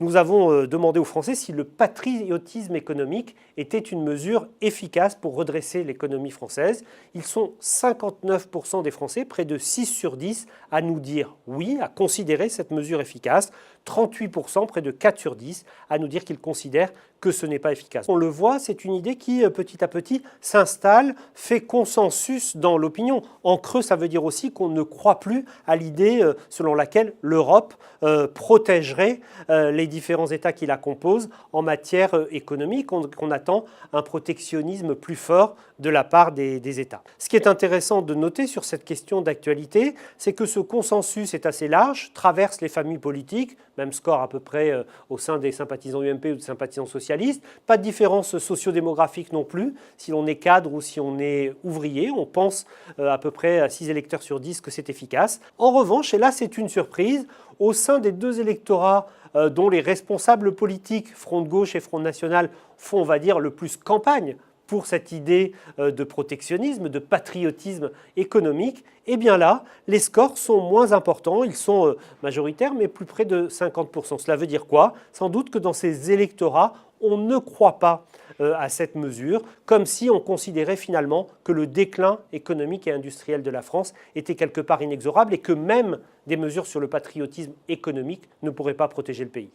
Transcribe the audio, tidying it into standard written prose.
Nous avons demandé aux Français si le patriotisme économique était une mesure efficace pour redresser l'économie française. Ils sont 59% des Français, près de 6 sur 10, à nous dire oui, à considérer cette mesure efficace. 38%, près de 4 sur 10, à nous dire qu'ils considèrent que ce n'est pas efficace. On le voit, c'est une idée qui, petit à petit, s'installe, fait consensus dans l'opinion. En creux, ça veut dire aussi qu'on ne croit plus à l'idée selon laquelle l'Europe protégerait les différents États qui la composent en matière économique, qu'on attend un protectionnisme plus fort de la part des États. Ce qui est intéressant de noter sur cette question d'actualité, c'est que ce consensus est assez large, traverse les familles politiques, même score à peu près au sein des sympathisants UMP ou des sympathisants socialistes, pas de différence sociodémographique non plus, si l'on est cadre ou si on est ouvrier, on pense à peu près à 6 électeurs sur 10 que c'est efficace. En revanche, et là c'est une surprise, au sein des deux électorats dont les responsables politiques, Front de gauche et Front national, font, on va dire, le plus campagne pour cette idée de protectionnisme, de patriotisme économique, eh bien là, les scores sont moins importants, ils sont majoritaires, mais plus près de 50%. Cela veut dire quoi? Sans doute que dans ces électorats, on ne croit pas à cette mesure, comme si on considérait finalement que le déclin économique et industriel de la France était quelque part inexorable et que même des mesures sur le patriotisme économique ne pourraient pas protéger le pays.